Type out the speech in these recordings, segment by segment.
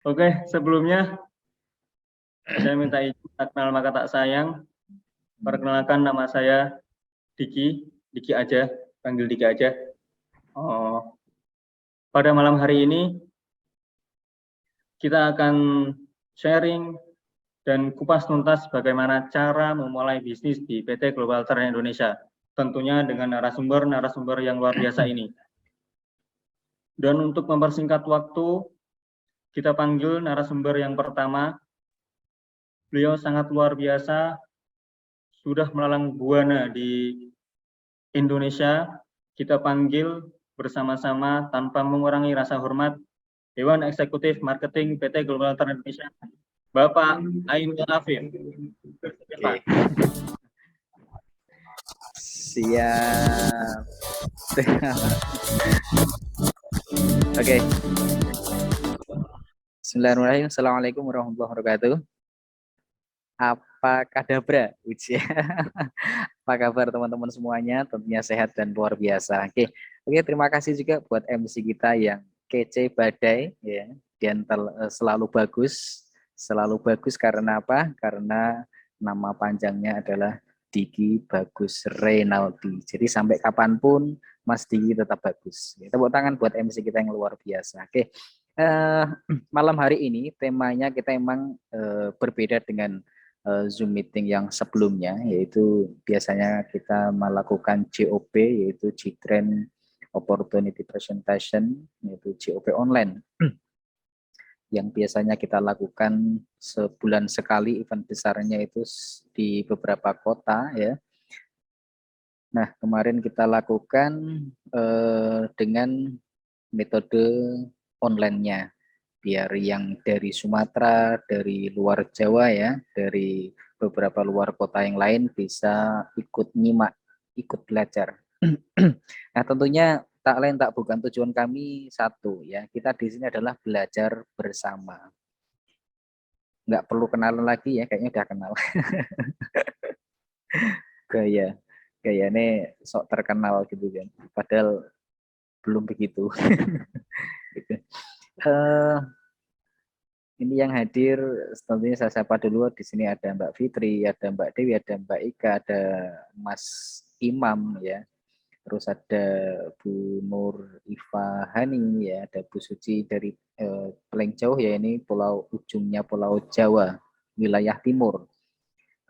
Oke, sebelumnya saya minta izin tak kenal maka tak sayang. Perkenalkan nama saya Diki, Diki aja, panggil Diki aja. Oh, pada malam hari ini kita akan sharing dan kupas tuntas bagaimana cara memulai bisnis di PT Global Trade Indonesia. Tentunya dengan narasumber yang luar biasa ini. Dan untuk mempersingkat waktu, kita panggil narasumber yang pertama. Beliau sangat luar biasa, sudah melalang buana di Indonesia. Kita panggil bersama-sama tanpa mengurangi rasa hormat Dewan Eksekutif Marketing PT Global Trade Indonesia, Bapak Ainul Afif. Oke. Siap. Oke. Bismillahirrahmanirrahim. Assalamualaikum warahmatullahi wabarakatuh. Apa kadabra? Apa kabar teman-teman semuanya? Tentunya sehat dan luar biasa. Oke, terima kasih juga buat MC kita yang kece badai ya. Dan selalu bagus karena apa? Karena nama panjangnya adalah Diki Bagus Reynaldi. Jadi sampai kapanpun Mas Diki tetap bagus. Tepuk tangan buat MC kita yang luar biasa. Oke. Malam hari ini temanya kita emang berbeda dengan Zoom meeting yang sebelumnya, yaitu biasanya kita melakukan JOP, yaitu G-Trend Opportunity Presentation, yaitu JOP online, yang biasanya kita lakukan sebulan sekali, event besarnya itu di beberapa kota ya. Nah, kemarin kita lakukan dengan metode online-nya, biar yang dari Sumatera, dari luar Jawa ya, dari beberapa luar kota yang lain bisa ikut nyimak, ikut belajar. Nah, tentunya tak lain tak bukan tujuan kami satu ya, kita di sini adalah belajar bersama. Nggak perlu kenalan lagi ya, kayaknya udah kenal. Gaya sok terkenal gitu kan, padahal belum begitu. Gitu. Ini yang hadir tentunya saya sapa dulu. Di sini ada Mbak Fitri, ada Mbak Dewi, ada Mbak Ika, ada Mas Imam ya. Terus ada Bu Nur Iva Hani ya, ada Bu Suci dari paling jauh ya, ini ujungnya Pulau Jawa, wilayah timur.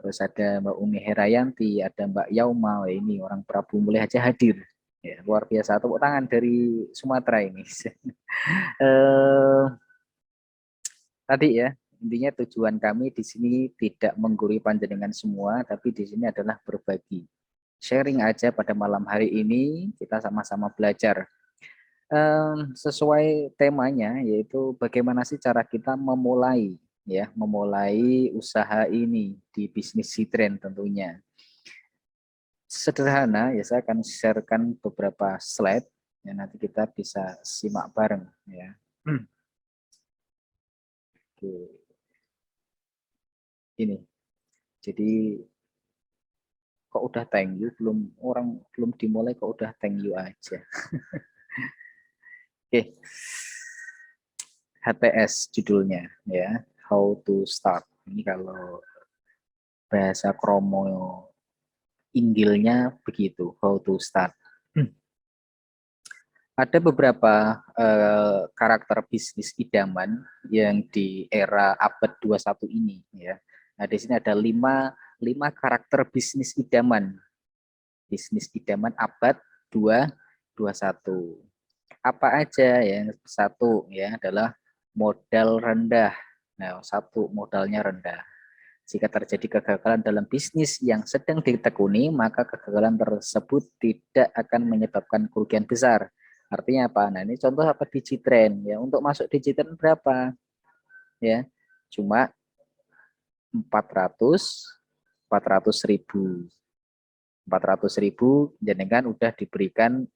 Terus ada Mbak Umi Herayanti, ada Mbak Yauma, ini orang Prabu Mulih aja hadir. Ya, luar biasa, tepuk tangan dari Sumatera ini. Tadi ya, intinya tujuan kami di sini tidak menggurui panjenengan semua, tapi di sini adalah berbagi. Sharing aja pada malam hari ini, kita sama-sama belajar. Sesuai temanya, yaitu bagaimana sih cara kita memulai usaha ini di bisnis G-Trend tentunya. Sederhana, ya saya akan sharekan beberapa slide, ya nanti kita bisa simak bareng ya. Oke. Ini. Jadi kok udah thank you, belum dimulai kok udah thank you aja. Oke. HTS judulnya ya, how to start. Ini kalau bahasa kromo inggilnya begitu, how to start. Ada beberapa karakter bisnis idaman yang di era abad 21 ini ya. Nah, di sini ada 5 karakter bisnis idaman. Bisnis idaman abad 21. Apa aja ya? Satu ya adalah modal rendah. Nah, satu, modalnya rendah. Jika terjadi kegagalan dalam bisnis yang sedang ditekuni, maka kegagalan tersebut tidak akan menyebabkan kerugian besar. Artinya apa? Nah, ini contoh apa di G-Trend ya. Untuk masuk di G-Trend berapa? Ya, cuma 400 ribu. 400 ribu jenengan udah diberikan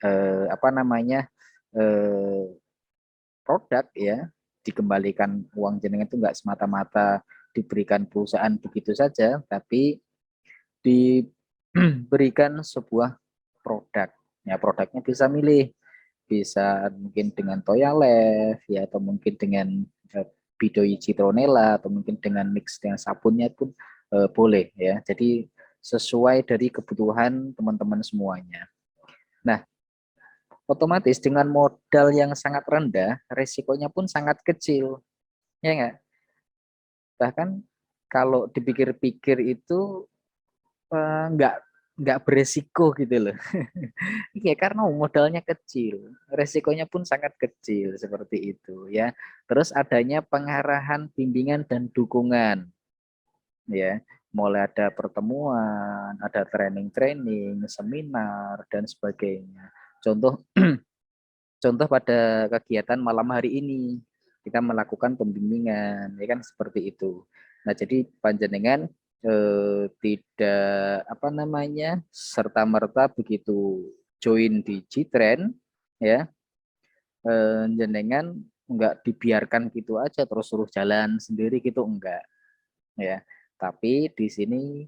produk ya, dikembalikan uang jenengan itu enggak semata-mata diberikan perusahaan begitu saja, tapi diberikan sebuah produk. Ya, produknya bisa milih, bisa mungkin dengan Toyalev ya, atau mungkin dengan bidoi citronella atau mungkin dengan mix dengan sabunnya pun boleh ya. Jadi sesuai dari kebutuhan teman-teman semuanya. Nah, otomatis dengan modal yang sangat rendah, resikonya pun sangat kecil, ya enggak? Bahkan kalau dipikir-pikir itu enggak beresiko gitu loh. Iya, karena modalnya kecil, resikonya pun sangat kecil seperti itu ya. Terus adanya pengarahan, bimbingan dan dukungan ya. Mulai ada pertemuan, ada training-training, seminar dan sebagainya. Contoh contoh pada kegiatan malam hari ini kita melakukan pembimbingan ya kan seperti itu. Nah, jadi panjenengan tidak apa namanya serta merta begitu join di G-Trend ya, jenengan enggak dibiarkan gitu aja terus suruh jalan sendiri gitu enggak ya. Tapi di sini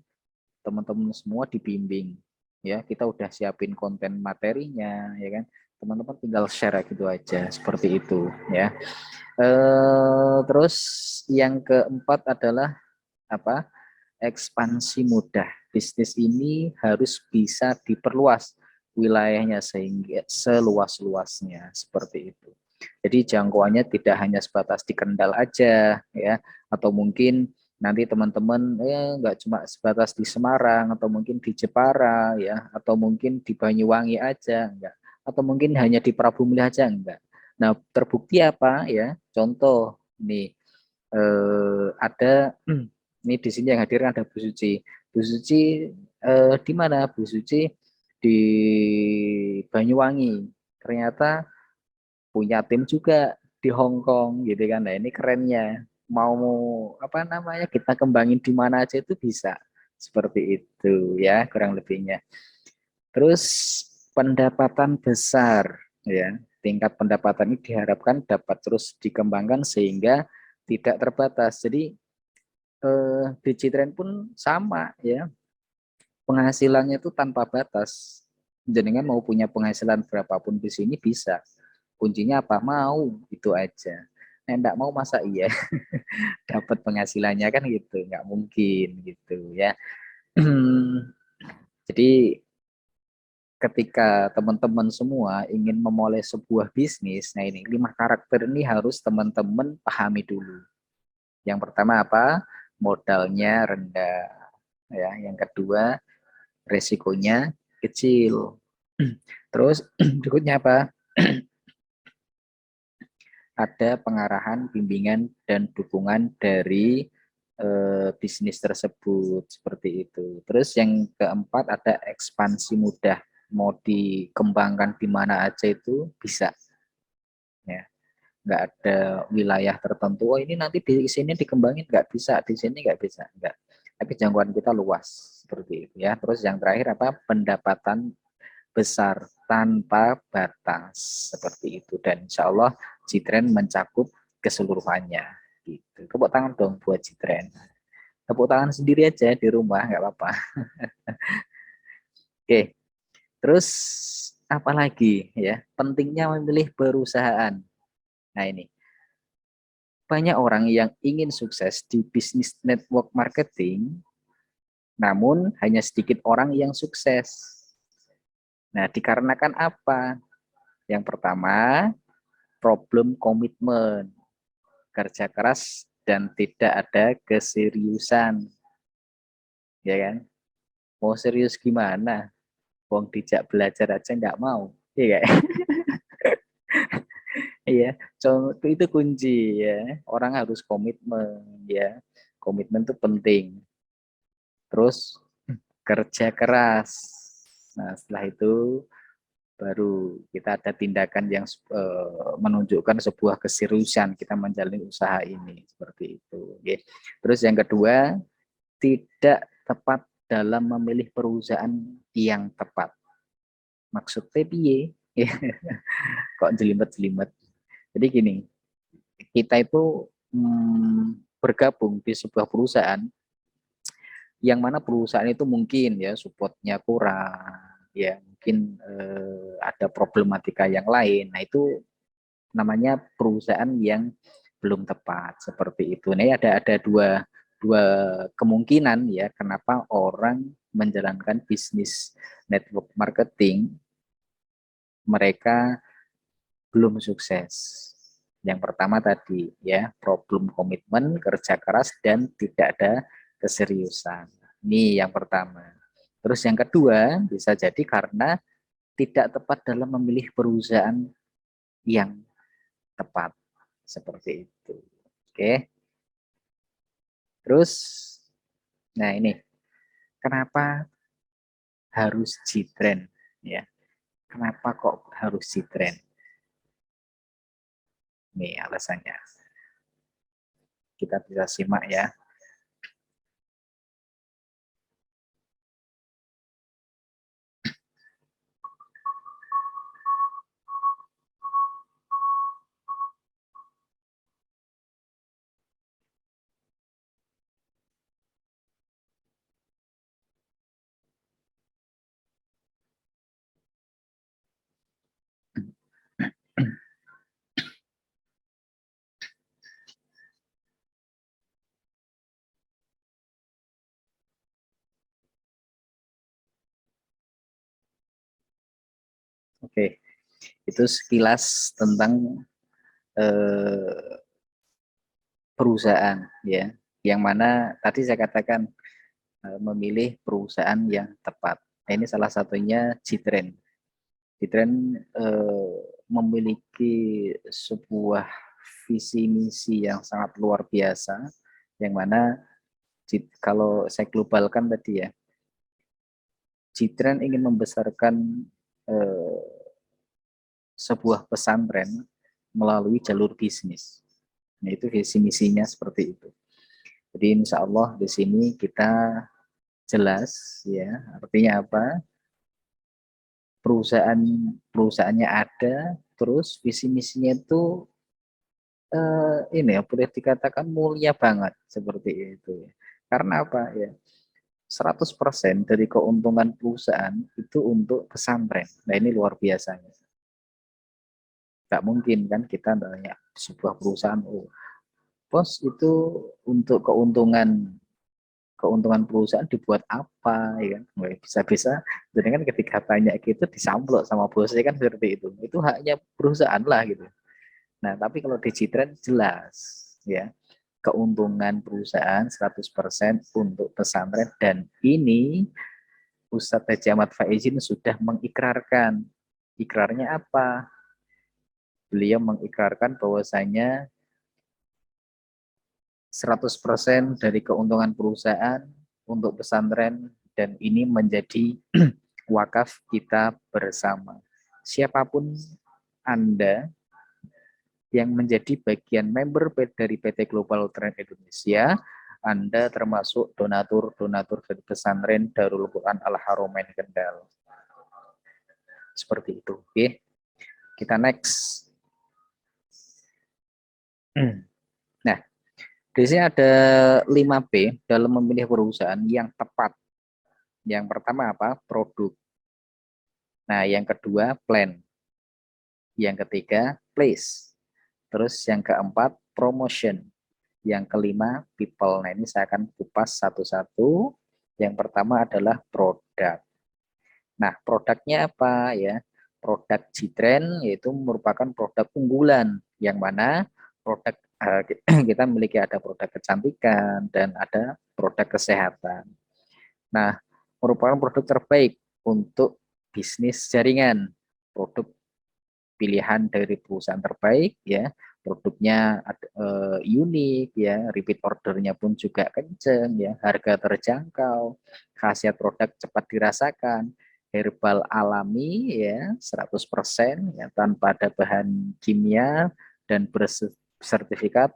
teman-teman semua dibimbing ya, kita udah siapin konten materinya ya kan, teman-teman tinggal share gitu aja seperti itu ya. Terus yang keempat adalah apa, ekspansi mudah. Bisnis ini harus bisa diperluas wilayahnya sehingga seluas-luasnya seperti itu. Jadi jangkauannya tidak hanya sebatas di Kendal aja ya, atau mungkin nanti teman-teman nggak cuma sebatas di Semarang atau mungkin di Jepara ya, atau mungkin di Banyuwangi aja enggak, atau mungkin hanya di Prabu Mulih aja enggak. Nah, terbukti apa ya? Contoh nih, ada ini di sini yang hadir ada Bu Suci. Bu Suci di mana Bu Suci? Di Banyuwangi. Ternyata punya tim juga di Hong Kong gitu kan. Nah, ini kerennya. Mau apa namanya? Kita kembangin di mana aja itu bisa. Seperti itu ya, kurang lebihnya. Terus pendapatan besar ya. Tingkat pendapatan ini diharapkan dapat terus dikembangkan sehingga tidak terbatas. Jadi Digitren pun sama ya, penghasilannya itu tanpa batas. Jenengan mau punya penghasilan berapapun di sini bisa. Kuncinya apa? Mau, itu aja. Nah, enggak mau masa iya dapat penghasilannya kan gitu, nggak mungkin gitu ya. Jadi ketika teman-teman semua ingin memulai sebuah bisnis, nah ini 5 karakter ini harus teman-teman pahami dulu. Yang pertama apa? Modalnya rendah. Ya, yang kedua resikonya kecil. Terus berikutnya apa? Ada pengarahan, bimbingan dan dukungan dari bisnis tersebut seperti itu. Terus yang keempat ada ekspansi mudah. Mau dikembangkan di mana aja itu bisa. Ya, nggak ada wilayah tertentu. Oh, ini nanti di sini dikembangin nggak bisa, di sini nggak bisa, nggak. Tapi jangkauan kita luas seperti itu ya. Terus yang terakhir apa? Pendapatan besar tanpa batas seperti itu, dan insya Allah Citren mencakup keseluruhannya gitu. Tepuk tangan dong buat Citren. Tepuk tangan sendiri aja di rumah nggak apa-apa. Oke, terus apa lagi ya? Pentingnya memilih perusahaan. Nah ini banyak orang yang ingin sukses di bisnis network marketing, namun hanya sedikit orang yang sukses. Nah, dikarenakan apa? Yang pertama, problem komitmen, kerja keras dan tidak ada keseriusan, ya kan? Mau serius gimana? Wong dijak belajar aja nggak mau, iya kan? Iya, itu kunci ya. Orang harus komitmen ya. Komitmen itu penting. Terus kerja keras. Nah, setelah itu baru kita ada tindakan yang menunjukkan sebuah keseriusan kita menjalani usaha ini seperti itu. Oke. Terus yang kedua, tidak tepat dalam memilih perusahaan yang tepat. Maksudnya piye? Kok jelimet-jelimet. Jadi gini, kita itu bergabung di sebuah perusahaan yang mana perusahaan itu mungkin ya supportnya kurang, ya mungkin ada problematika yang lain. Nah itu namanya perusahaan yang belum tepat seperti itu. Nah, ada dua kemungkinan ya kenapa orang menjalankan bisnis network marketing mereka belum sukses. Yang pertama tadi ya, problem komitmen, kerja keras dan tidak ada keseriusan. Ini yang pertama. Terus yang kedua bisa jadi karena tidak tepat dalam memilih perusahaan yang tepat. Seperti itu. Oke. Terus nah ini kenapa harus G-Trend ya? Kenapa kok harus G-Trend? Nih alasannya. Kita bisa simak ya. Oke, itu sekilas tentang perusahaan ya, yang mana tadi saya katakan memilih perusahaan yang tepat. Nah, ini salah satunya G-Trend. G-Trend memiliki sebuah visi misi yang sangat luar biasa, yang mana kalau saya globalkan tadi ya, G-Trend ingin membesarkan sebuah pesantren melalui jalur bisnis. Nah, itu visi misinya seperti itu. Jadi insya Allah di sini kita jelas ya, artinya apa? Perusahaannya ada, terus visi misinya itu ini ya boleh dikatakan mulia banget seperti itu ya. Karena apa ya? 100% dari keuntungan perusahaan itu untuk pesantren. Nah, ini luar biasanya. Nggak mungkin kan kita nanya sebuah perusahaan, oh, bos itu untuk keuntungan perusahaan dibuat apa ya kan, nggak bisa-bisa. Jadi kan ketika tanya gitu disamplok sama bosnya kan seperti itu haknya perusahaan lah gitu. Nah tapi kalau digital jelas ya, keuntungan perusahaan 100% untuk pesantren, dan ini Ustadz Haji Ahmad Faizin sudah mengikrarkan. Ikrarnya apa? Beliau mengikrarkan bahwasanya 100% dari keuntungan perusahaan untuk pesantren, dan ini menjadi wakaf kita bersama. Siapapun Anda yang menjadi bagian member dari PT Global Trend Indonesia, Anda termasuk donatur dari pesantren Darul Quran Al Haromain Kendal. Seperti itu. Oke. Kita next. Nah, di sini ada 5P dalam memilih perusahaan yang tepat. Yang pertama apa? Produk. Nah, yang kedua plan. Yang ketiga place. Terus yang keempat promotion. Yang kelima people. Nah, ini saya akan kupas satu-satu. Yang pertama adalah produk. Nah, produknya apa ya? Produk G-Trend yaitu merupakan produk unggulan, yang mana produk kita memiliki ada produk kecantikan dan ada produk kesehatan. Nah, merupakan produk terbaik untuk bisnis jaringan, produk pilihan dari perusahaan terbaik ya, produknya unik ya, repeat ordernya pun juga kenceng ya, harga terjangkau, khasiat produk cepat dirasakan, herbal alami ya 100% ya, tanpa ada bahan kimia, dan bersertifikat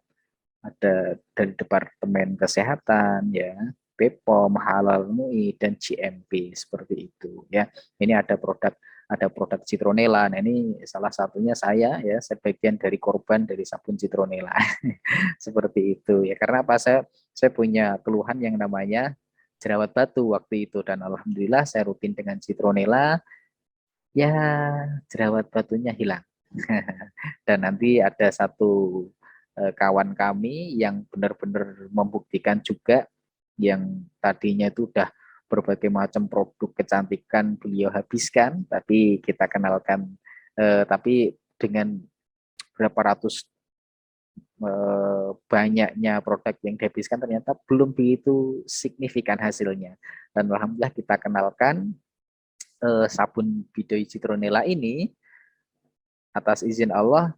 ada dari Departemen Kesehatan ya, BPOM, Halal MUI, dan GMP seperti itu ya. Ini ada produk citronella. Nah, ini salah satunya saya ya, sebagian dari korban dari sabun citronella. Seperti itu ya. Karena apa, saya punya keluhan yang namanya jerawat batu waktu itu, dan alhamdulillah saya rutin dengan citronella ya, jerawat batunya hilang. Dan nanti ada satu kawan kami yang benar-benar membuktikan juga, yang tadinya itu udah berbagai macam produk kecantikan beliau habiskan, tapi kita kenalkan, tapi dengan berapa ratus banyaknya produk yang dihabiskan ternyata belum begitu signifikan hasilnya. Dan alhamdulillah kita kenalkan sabun Bidoi Citronella ini atas izin Allah,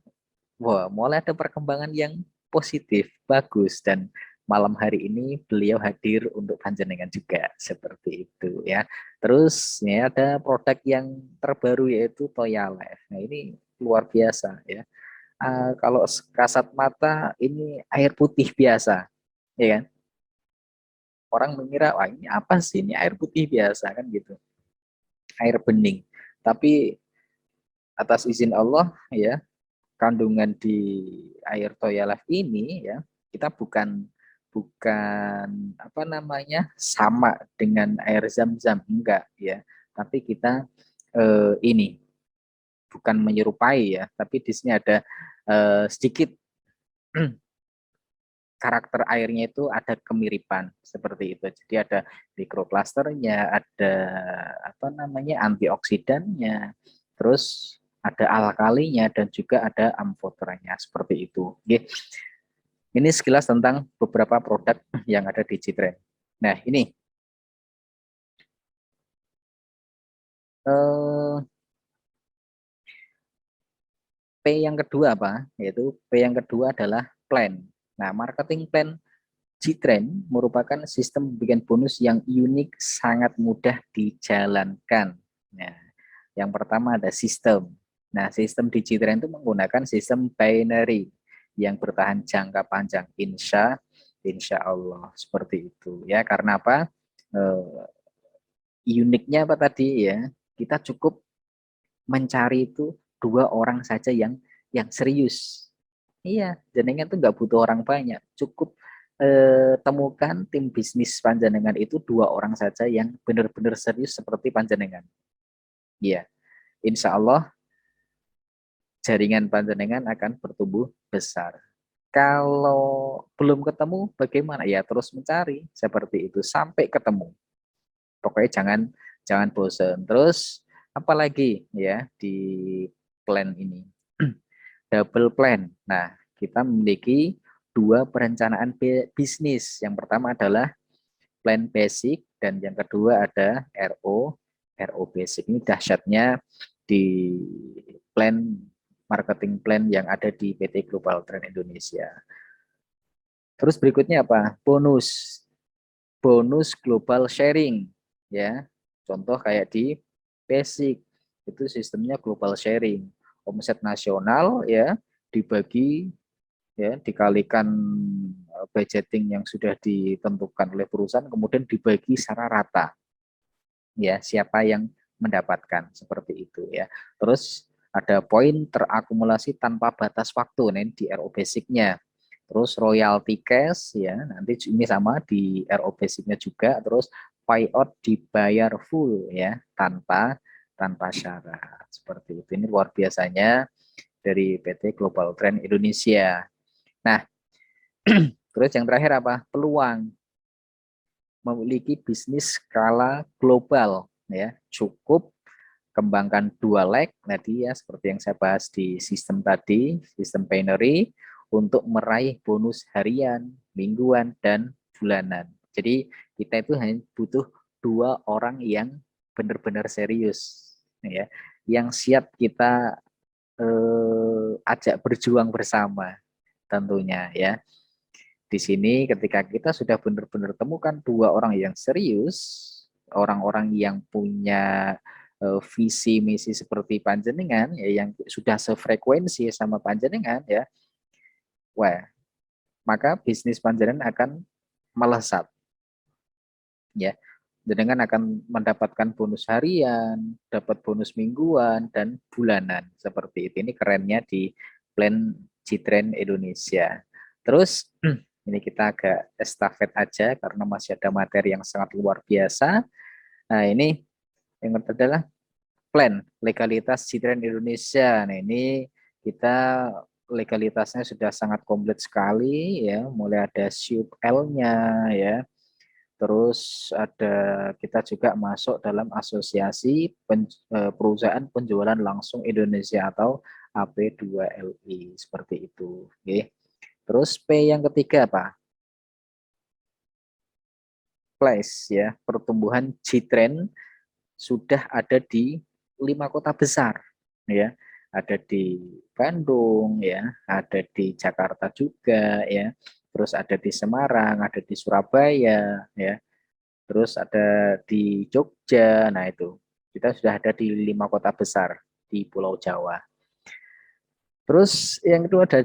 wah, mulai ada perkembangan yang positif, bagus, dan malam hari ini beliau hadir untuk panjenengan juga seperti itu ya. Terus ya ada produk yang terbaru yaitu Toya Life. Nah, ini luar biasa ya. Kalau kasat mata ini air putih biasa, ya kan? Orang mengira, wah ini apa sih, ini air putih biasa kan gitu, air bening. Tapi atas izin Allah ya, kandungan di air Toya Life ini ya, kita bukan bukan apa namanya sama dengan air zam-zam, enggak ya. Tapi kita ini bukan menyerupai ya, tapi di sini ada sedikit karakter airnya itu ada kemiripan seperti itu. Jadi ada mikroklasternya, ada apa namanya antioksidannya, terus ada alkalinya dan juga ada amfoteranya seperti itu. Oke. Ini sekilas tentang beberapa produk yang ada di Citren. Nah, ini P yang kedua apa? Yaitu P yang kedua adalah plan. Nah, marketing plan Citren merupakan sistem pembagian bonus yang unik, sangat mudah dijalankan. Nah, yang pertama ada sistem. Nah, sistem di Citren itu menggunakan sistem binary yang bertahan jangka panjang. Insya Allah seperti itu ya. Karena apa? Uniknya apa tadi ya? Kita cukup mencari itu 2 orang saja yang serius. Iya, jenengan tuh nggak butuh orang banyak, cukup temukan tim bisnis panjenengan itu 2 orang saja yang benar-benar serius seperti panjenengan. Iya, insya Allah jaringan panjenengan akan bertumbuh besar. Kalau belum ketemu, bagaimana? Ya terus mencari seperti itu sampai ketemu. Pokoknya jangan bosan. Terus apalagi ya di plan ini? Double plan. Nah, kita memiliki 2 perencanaan bisnis. Yang pertama adalah plan basic dan yang kedua ada RO basic. Ini dahsyatnya di plan marketing plan yang ada di PT Global Trend Indonesia. Terus berikutnya apa? Bonus global sharing ya. Contoh kayak di basic itu sistemnya global sharing. Omset nasional ya dibagi ya dikalikan budgeting yang sudah ditentukan oleh perusahaan kemudian dibagi secara rata ya, siapa yang mendapatkan seperti itu ya. Terus ada poin terakumulasi tanpa batas waktu nih di RO basicnya. Terus royalty cash ya, nanti ini sama di RO basicnya juga. Terus payout dibayar full ya, tanpa syarat seperti itu. Ini luar biasanya dari PT Global Trend Indonesia. Nah, terus yang terakhir apa? Peluang memiliki bisnis skala global ya, cukup kembangkan 2 leg tadi ya, seperti yang saya bahas di sistem tadi, sistem binary, untuk meraih bonus harian, mingguan, dan bulanan. Jadi kita itu hanya butuh 2 orang yang benar-benar serius ya, yang siap kita ajak berjuang bersama tentunya ya. Di sini ketika kita sudah benar-benar temukan 2 orang yang serius, orang-orang yang punya visi misi seperti panjenengan ya, yang sudah sefrekuensi sama panjenengan ya, wah, maka bisnis panjenengan akan melesat ya. Jenengan akan mendapatkan bonus harian, dapat bonus mingguan dan bulanan seperti itu. Ini kerennya di plan Citren Indonesia. Terus ini kita agak estafet aja karena masih ada materi yang sangat luar biasa. Nah, ini yang adalah plan legalitas Citren Indonesia. Nah, ini kita legalitasnya sudah sangat komplit sekali ya, mulai ada SUP-L-nya ya. Terus kita juga masuk dalam asosiasi perusahaan penjualan langsung Indonesia atau AP2LI seperti itu. Oke. Terus P yang ketiga apa? Place ya, pertumbuhan G-Trend sudah ada di 5 kota besar ya. Ada di Bandung ya, ada di Jakarta juga ya. Terus ada di Semarang, ada di Surabaya ya. Terus ada di Jogja. Nah, itu kita sudah ada di 5 kota besar di Pulau Jawa. Terus yang kedua ada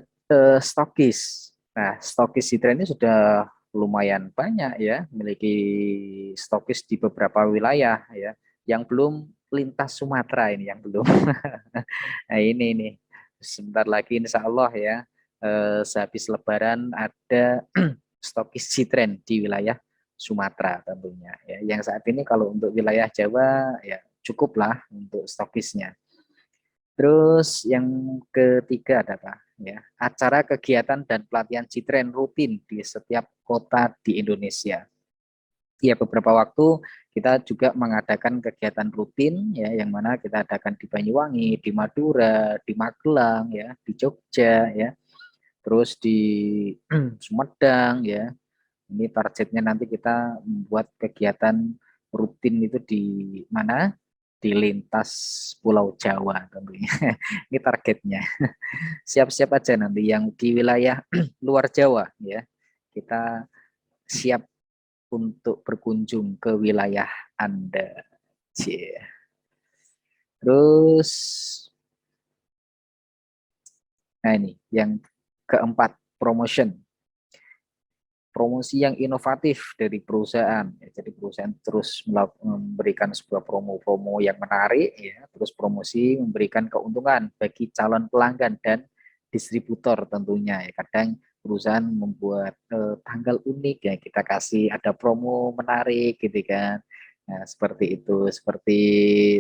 stokis. Nah, stokis Citra ini sudah lumayan banyak ya, memiliki stokis di beberapa wilayah ya. Yang belum lintas Sumatera ini yang belum. Nah, ini nih. Sebentar lagi insya Allah ya, sehabis Lebaran ada stokis Citren di wilayah Sumatera tentunya ya. Yang saat ini kalau untuk wilayah Jawa ya cukuplah untuk stokisnya. Terus yang ketiga ada apa? Ya, acara kegiatan dan pelatihan Citren rutin di setiap kota di Indonesia. Ya, beberapa waktu kita juga mengadakan kegiatan rutin ya, yang mana kita adakan di Banyuwangi, di Madura, di Magelang ya, di Jogja ya, terus di Sumedang ya. Ini targetnya nanti kita membuat kegiatan rutin itu di mana? Di lintas Pulau Jawa tentunya. Ini targetnya. Siap-siap aja nanti yang di wilayah luar Jawa ya. Kita siap untuk berkunjung ke wilayah Anda. Cie. Terus nah ini yang keempat, promotion. Promosi yang inovatif dari perusahaan. Jadi perusahaan terus memberikan sebuah promo-promo yang menarik, ya. Terus promosi memberikan keuntungan bagi calon pelanggan dan distributor tentunya. Ya. Kadang perusahaan membuat tanggal unik ya, kita kasih ada promo menarik gitu kan. Nah, seperti itu. Seperti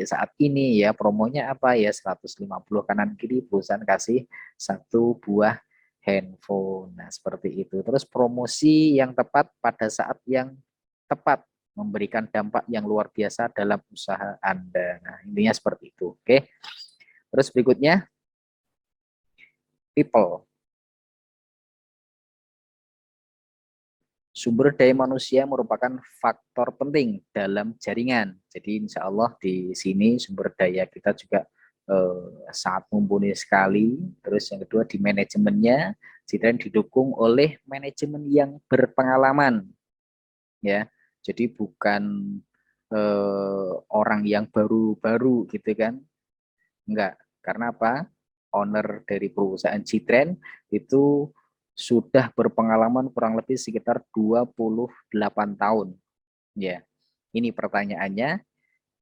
saat ini ya, promonya apa ya, 150 kanan kiri perusahaan kasih satu buah handphone. Nah, seperti itu. Terus promosi yang tepat pada saat yang tepat memberikan dampak yang luar biasa dalam usaha Anda. Nah, intinya seperti itu. Oke. Terus berikutnya, people. Sumber daya manusia merupakan faktor penting dalam jaringan. Jadi insya Allah di sini sumber daya kita juga sangat mumpuni sekali. Terus yang kedua di manajemennya, Citren didukung oleh manajemen yang berpengalaman. Ya, jadi bukan orang yang baru-baru gitu kan. Enggak, karena apa? Owner dari perusahaan Citren itu sudah berpengalaman kurang lebih sekitar 28 tahun. Ya. Ini pertanyaannya,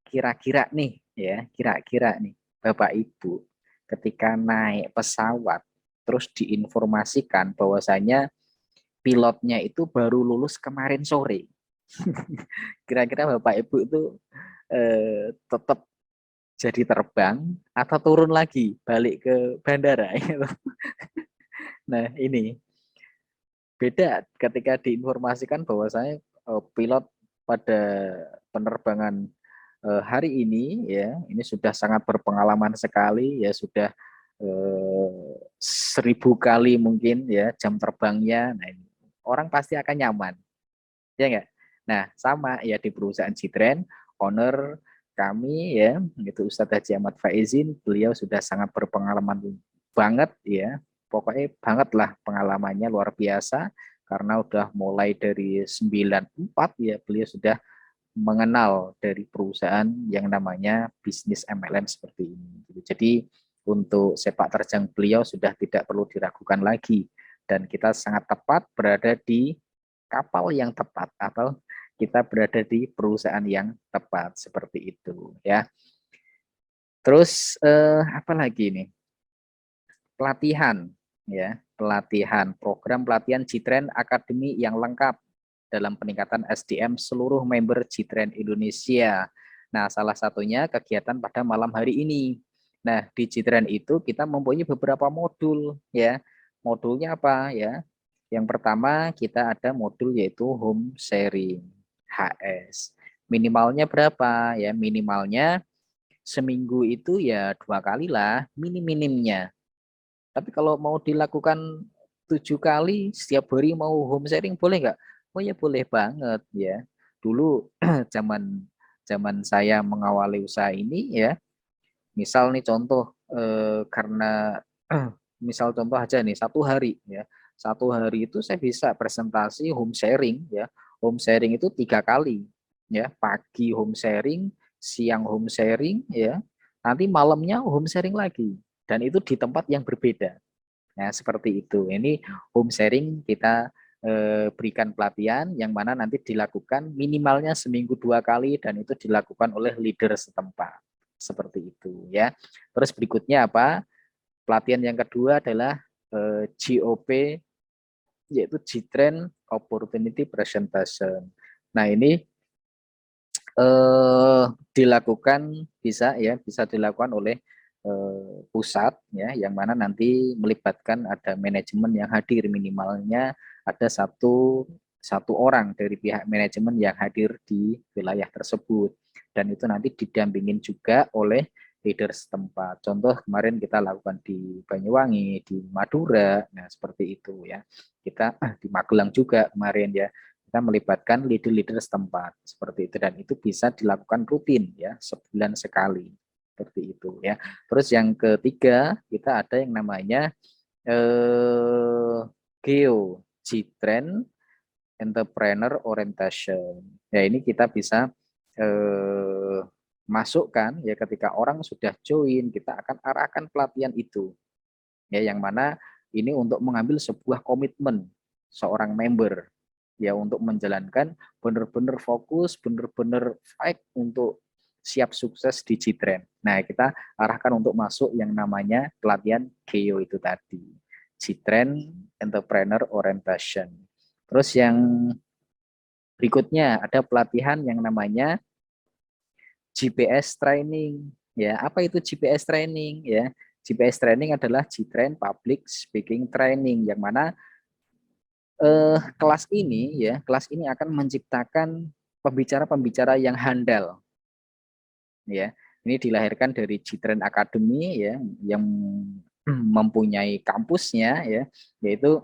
kira-kira nih ya, kira-kira nih Bapak Ibu ketika naik pesawat terus diinformasikan bahwasanya pilotnya itu baru lulus kemarin sore. Kira-kira Bapak Ibu itu tetap jadi terbang atau turun lagi balik ke bandara gitu. Nah, ini beda ketika diinformasikan bahwasanya pilot pada penerbangan hari ini ya, ini sudah sangat berpengalaman sekali ya, sudah 1000 kali mungkin ya jam terbangnya. Nah, ini orang pasti akan nyaman, ya enggak? Nah, sama ya di perusahaan Citren, owner kami ya, itu Ustadz Haji Ahmad Faizin, beliau sudah sangat berpengalaman banget ya, pokoknya banget lah pengalamannya luar biasa, karena udah mulai dari 94 ya, beliau sudah mengenal dari perusahaan yang namanya bisnis MLM seperti ini. Jadi untuk sepak terjang beliau sudah tidak perlu diragukan lagi, dan kita sangat tepat berada di kapal yang tepat atau kita berada di perusahaan yang tepat seperti itu ya. Terus apa lagi nih? Pelatihan ya, pelatihan, program pelatihan Citren Academy yang lengkap dalam peningkatan SDM seluruh member Citren Indonesia. Nah, salah satunya kegiatan pada malam hari ini Nah, di G-Trend itu kita mempunyai beberapa modul ya. Modulnya apa ya? Yang pertama kita ada modul yaitu home sharing HS. Minimalnya berapa ya? Minimalnya seminggu itu ya 2 kali lah, minim-minimnya. Tapi kalau mau dilakukan 7 kali setiap hari mau home sharing boleh nggak? Oh ya boleh banget ya. Dulu zaman zaman saya mengawali usaha ini ya, misal nih contoh karena misal contoh aja nih 1 hari ya, 1 hari itu saya bisa presentasi home sharing ya. Home sharing itu 3 kali ya, pagi home sharing, siang home sharing ya, nanti malamnya home sharing lagi, dan itu di tempat yang berbeda. Nah seperti itu. Ini home sharing kita berikan pelatihan yang mana nanti dilakukan minimalnya seminggu 2 kali, dan itu dilakukan oleh leader setempat. Seperti itu ya. Terus berikutnya apa? Pelatihan yang kedua adalah GOP, yaitu G-Trend Opportunity Presentation. Nah ini dilakukan bisa dilakukan oleh pusat ya, yang mana nanti melibatkan ada manajemen yang hadir, minimalnya ada satu orang dari pihak manajemen yang hadir di wilayah tersebut, dan itu nanti didampingin juga oleh leader setempat. Contoh kemarin kita lakukan di Banyuwangi, di Madura, nah seperti itu ya. Kita di Magelang juga kemarin ya, kita melibatkan leader-leader setempat seperti itu, dan itu bisa dilakukan rutin ya, sebulan sekali seperti itu ya. Terus yang ketiga kita ada yang namanya GEO, G-Trend Entrepreneur Orientation. Ya ini kita bisa masukkan ya, ketika orang sudah join kita akan arahkan pelatihan itu ya, yang mana ini untuk mengambil sebuah komitmen seorang member ya, untuk menjalankan benar-benar fokus, benar-benar fight untuk siap sukses di G-Trend. Nah, kita arahkan untuk masuk yang namanya pelatihan GEO itu tadi, G-Trend Entrepreneur Orientation. Terus yang berikutnya ada pelatihan yang namanya GPS Training. Ya, apa itu GPS Training ya? GPS Training adalah G-Trend Public Speaking Training, yang mana kelas ini akan menciptakan pembicara-pembicara yang handal ya. Ini dilahirkan dari G-Trend Academy ya, yang mempunyai kampusnya ya, yaitu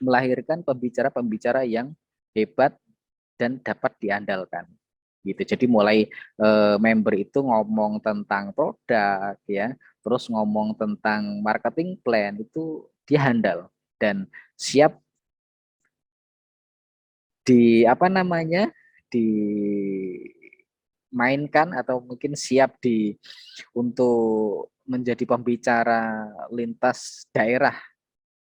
melahirkan pembicara-pembicara yang hebat dan dapat diandalkan gitu. Jadi mulai member itu ngomong tentang produk ya, terus ngomong tentang marketing plan, itu dia handal dan siap dimainkan, atau mungkin siap untuk menjadi pembicara lintas daerah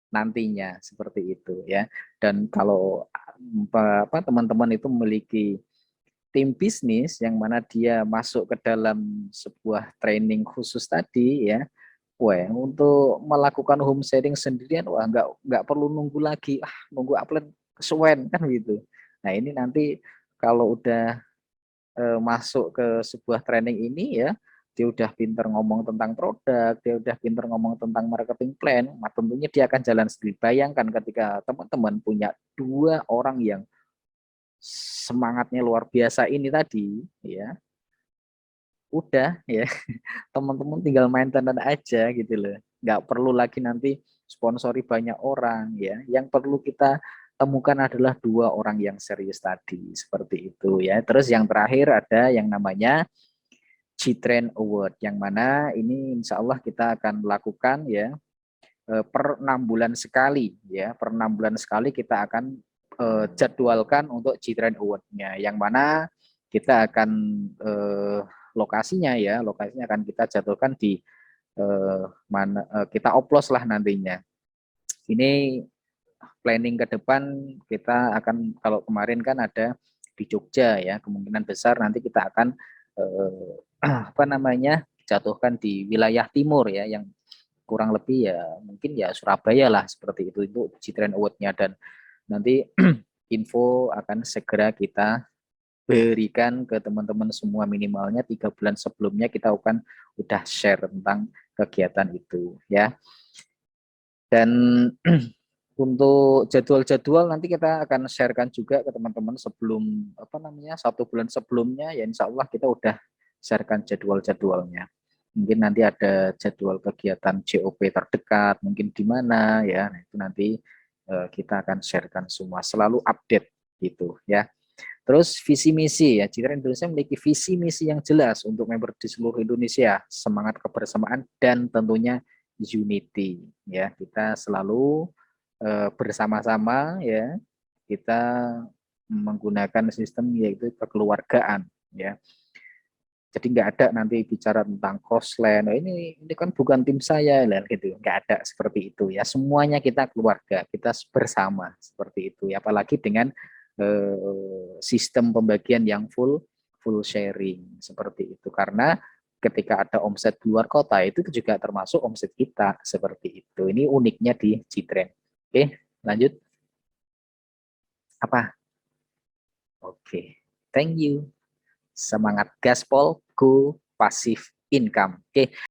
nantinya seperti itu ya. Dan kalau teman-teman itu memiliki tim bisnis yang mana dia masuk ke dalam sebuah training khusus tadi ya, wah untuk melakukan home sharing sendirian, wah nggak perlu nunggu lagi, nunggu upload kesuwen kan gitu. Nah ini nanti kalau udah masuk ke sebuah training ini ya, dia udah pinter ngomong tentang produk, dia udah pinter ngomong tentang marketing plan, nah tentunya dia akan jalan sendiri. Bayangkan ketika teman-teman punya 2 orang yang semangatnya luar biasa ini tadi ya, udah ya, teman-teman tinggal maintenance aja gitu loh, nggak perlu lagi nanti sponsori banyak orang ya. Yang perlu kita temukan adalah 2 orang yang serius tadi seperti itu ya. Terus yang terakhir ada yang namanya G-Trend Award, yang mana ini insya Allah kita akan lakukan ya per 6 bulan sekali ya, per 6 bulan sekali kita akan jadwalkan untuk G-Trend Award-nya, yang mana kita akan lokasinya akan kita jadwalkan di kita oplos lah nantinya. Ini planning ke depan kita akan, kalau kemarin kan ada di Jogja ya, kemungkinan besar nanti kita akan jatuhkan di wilayah timur ya, yang kurang lebih ya mungkin ya Surabaya lah seperti itu G-Trend Award-nya. Dan nanti info akan segera kita berikan ke teman-teman semua, minimalnya 3 bulan sebelumnya kita akan udah share tentang kegiatan itu ya. Dan untuk jadwal-jadwal nanti kita akan sharekan juga ke teman-teman sebelum 1 bulan sebelumnya ya, insya Allah kita udah sharekan jadwal-jadwalnya. Mungkin nanti ada jadwal kegiatan JOP terdekat, mungkin di mana ya, nah, itu nanti kita akan sharekan semua, selalu update gitu ya. Terus visi misi ya, Citra Indonesia memiliki visi misi yang jelas untuk member di seluruh Indonesia, semangat kebersamaan dan tentunya unity ya. Kita selalu bersama-sama ya. Kita menggunakan sistem yaitu kekeluargaan ya. Jadi nggak ada nanti bicara tentang crossland, oh, ini kan bukan tim saya lah gitu, nggak ada seperti itu ya. Semuanya kita keluarga, kita bersama seperti itu ya. Apalagi dengan sistem pembagian yang full sharing seperti itu, karena ketika ada omset di luar kota itu juga termasuk omset kita seperti itu. Ini uniknya di Citren. Oke, lanjut. Apa? Oke, thank you. Semangat gaspol, go passive income. Oke.